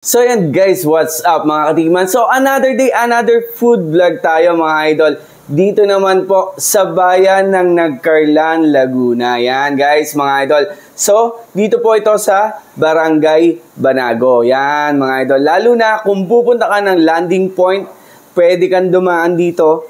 So yan guys, what's up mga katiman? So another day, another food vlog tayo mga idol. Dito naman po sa bayan ng Nagcarlan, Laguna. Yan guys mga idol. So dito po ito sa Barangay Banago. Yan mga idol. Lalo na kung pupunta ka ng landing point, pwede kang dumaan dito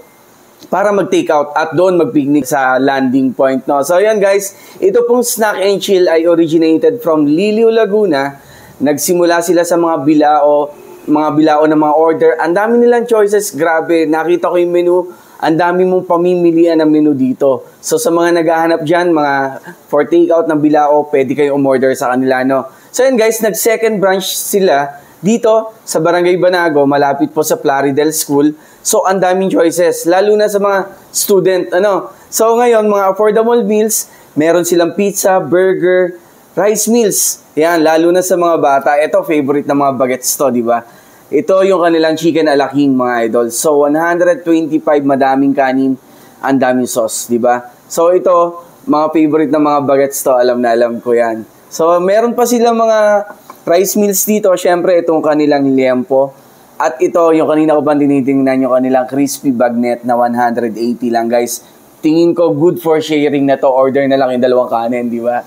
para mag-take out at doon mag-picnic sa landing point. No? So yan guys, ito pong Snack and Chill ay originated from Liliw, Laguna. Nagsimula sila sa mga bilao ng mga order. Ang dami nilang choices, grabe. Nakita ko yung menu, ang dami mong pamimilian ng menu dito. So sa mga naghahanap dyan, mga for take-out ng bilao, pwede kayong umorder sa kanila, no? So yun guys, nag-second branch sila dito sa Barangay Banago, malapit po sa Plaridel School. So ang daming choices, lalo na sa mga student, ano? So ngayon, mga affordable meals, meron silang pizza, burger, rice meals. Yan, lalo na sa mga bata. Ito, favorite ng mga bagets to, di ba? Ito yung kanilang chicken a la king, mga idol. So, 125, madaming kanin, ang daming sauce, di ba? So, ito, mga favorite ng mga bagets to, alam na alam ko yan. So, meron pa silang mga rice meals dito. Siyempre, itong kanilang liempo. At ito, yung kanina ko pang tinitingnan, yung kanilang crispy bagnet na 180 lang, guys. Tingin ko, good for sharing na to. Order na lang yung dalawang kanin, di ba?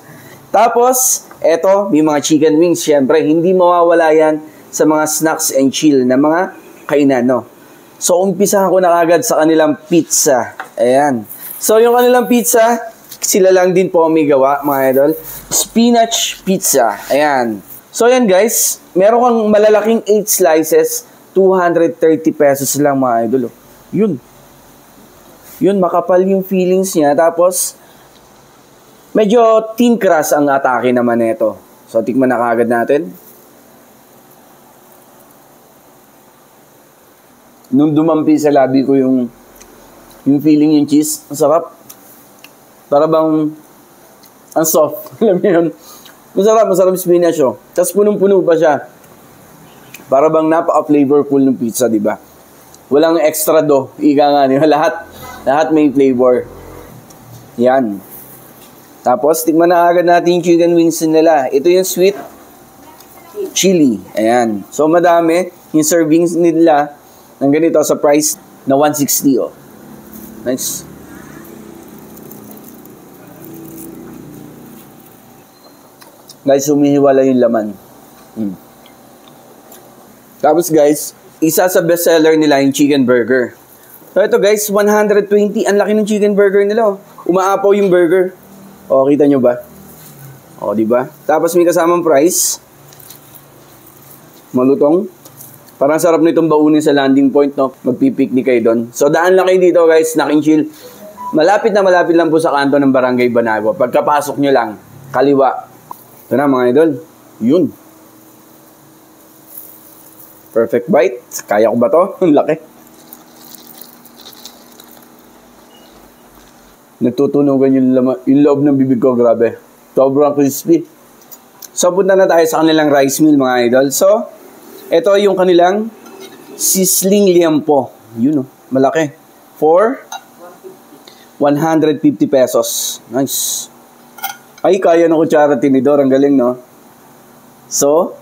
Tapos, eto, may mga chicken wings. Siyempre, hindi mawawala yan sa mga snacks and chill na mga kainan, no? So, umpisahan ko na kagad sa kanilang pizza. Ayan. So, yung kanilang pizza, sila lang din po may gawa, mga idol. Spinach pizza. Ayan. So, ayan guys, meron kang malalaking 8 slices, 230 pesos lang, mga idol. Yun. Yun, makapal yung feelings niya. Tapos, medyo thin crust ang atake naman nito. So, tikman na kagad natin. Nung dumampi sa labi ko yung feeling yung cheese, ang sarap. Para bang, ang soft. Alam mo yun? Masarap spinach, oh. Tapos punong-puno pa siya. Para bang napaka-flavorful ng pizza, di ba? Walang extra dough. Ika nga niyo. Lahat may flavor. Yan. Tapos, tikman na agad natin yung chicken wings nila. Ito yung sweet chili. Ayan. So, madami. Yung servings nila ng ganito sa price na 160. Oh. Nice. Guys, humihiwala yung laman. Tapos, guys, isa sa bestseller nila yung chicken burger. So, ito guys, 120. Ang laki ng chicken burger nila. Oh. Umaapaw yung burger. O, kita nyo ba? O, diba? Tapos may kasamang price. Malutong. Parang sarap nitong baunin sa landing point, no? Magpipiknik kayo doon. So, daan lang kayo dito, guys. Snack and Chill. Malapit lang po sa kanto ng Barangay Banago. Pagkapasok nyo lang, kaliwa. Ito na, mga idol. Yun. Perfect bite. Kaya ko ba to? Ang laki. Nagtutunugan yung loob ng bibig ko, grabe. Sobrang crispy. So, punta na tayo sa kanilang rice meal, mga idol. So, ito yung kanilang sizzling liempo. Yun, oh, malaki. For 150 pesos. Nice. Ay, kaya ng kutsara tinidor. Ang galing, no? So,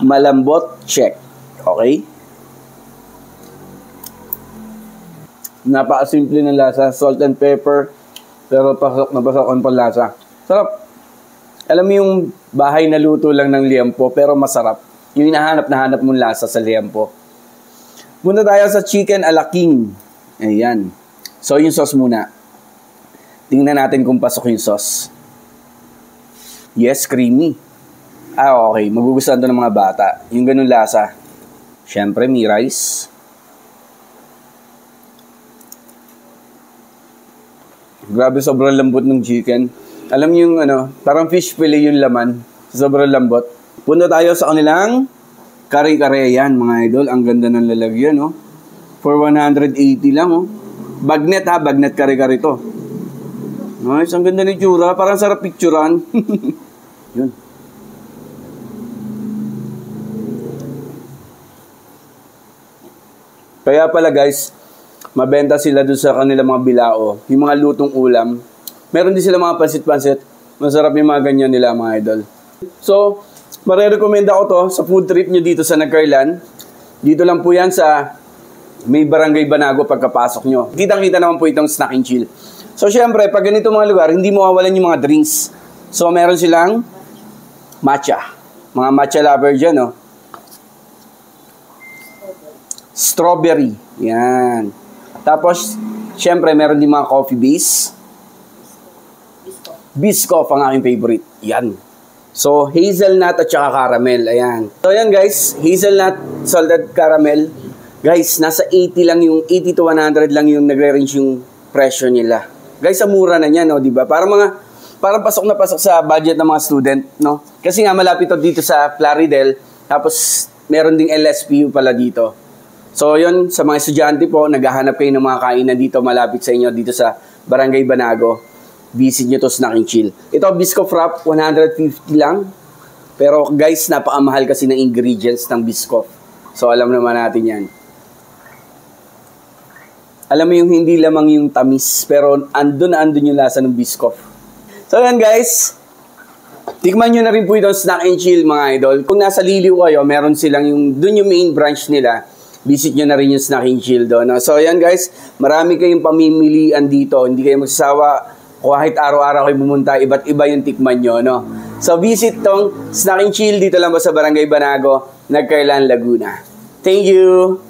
malambot, check. Okay? Napaka-simple ng lasa. Salt and pepper. Pero pasok na pasok ang panlasa. Sarap. Alam mo yung bahay na luto lang ng liempo, pero masarap. Yung hinahanap mong lasa sa liempo. Punta tayo sa chicken a la king. Ayan. So, yung sauce muna. Tingnan natin kung pasok yung sauce. Yes, creamy. Okay. Magugustuhan to ng mga bata. Yung ganun lasa. Siyempre, may rice. Grabe, sobrang lambot ng chicken. Alam niyo yung parang fish fillet yung laman. Sobrang lambot. Punta tayo sa kanilang kare-kare yan, mga idol. Ang ganda ng lalagyan, oh. For 180 lang, oh. Bagnet, ha. Bagnet kare-kare to. Nice, ang ganda ng tsura. Parang sarap picturean. Yun. Kaya pala, guys, mabenta sila doon sa kanilang mga bilao. Yung mga lutong ulam. Meron din sila mga pansit-pansit. Masarap yung mga ganyan nila, mga idol. So, Marirecommend ako to sa food trip nyo dito sa Nagcarlan. Dito lang po yan sa may Barangay Banago pagkapasok nyo. Kitang-kita naman po itong Snack and Chill. So, syempre, pag ganito mga lugar, hindi mawawalan yung mga drinks. So, meron silang matcha. Mga matcha lover dyan, no? Strawberry. Yan. Tapos, syempre, meron din mga coffee base. Biscoff ang aking favorite. Yan. So, hazelnut at saka caramel. Ayan. So, yan guys. Hazelnut, salted caramel. Guys, nasa 80 lang yung, 80 to 100 lang yung nagre-range yung presyo nila. Guys, sa mura na niyan, no? Diba? Parang pasok na pasok sa budget ng mga student, no? Kasi nga, malapit to dito sa Plaridel. Tapos, meron ding LSPU pala dito. So, yun, sa mga estudyante po, naghahanap kayo ng mga kainan dito, malapit sa inyo, dito sa Barangay Banago. Visit nyo to Snack and Chill. Ito, Biscoff Wrap, 150 lang. Pero, guys, napakamahal kasi ng ingredients ng Biscoff. So, alam naman natin yan. Alam mo yung hindi lamang yung tamis, pero andun yung lasa ng Biscoff. So, yan guys. Tikman nyo na rin po itong Snack and Chill, mga idol. Kung nasa Liliw kayo, meron silang dun yung main branch nila. Visit nyo na rin yung Snack and Chill doon. So, yan guys. Marami kayong pamimilian dito. Hindi kayo magsasawa. Kahit araw-araw kayo pumunta, iba't iba yung tikman nyo, no? So, visit tong Snack and Chill dito lang ba sa Barangay Banago, Nagcarlan, Laguna. Thank you!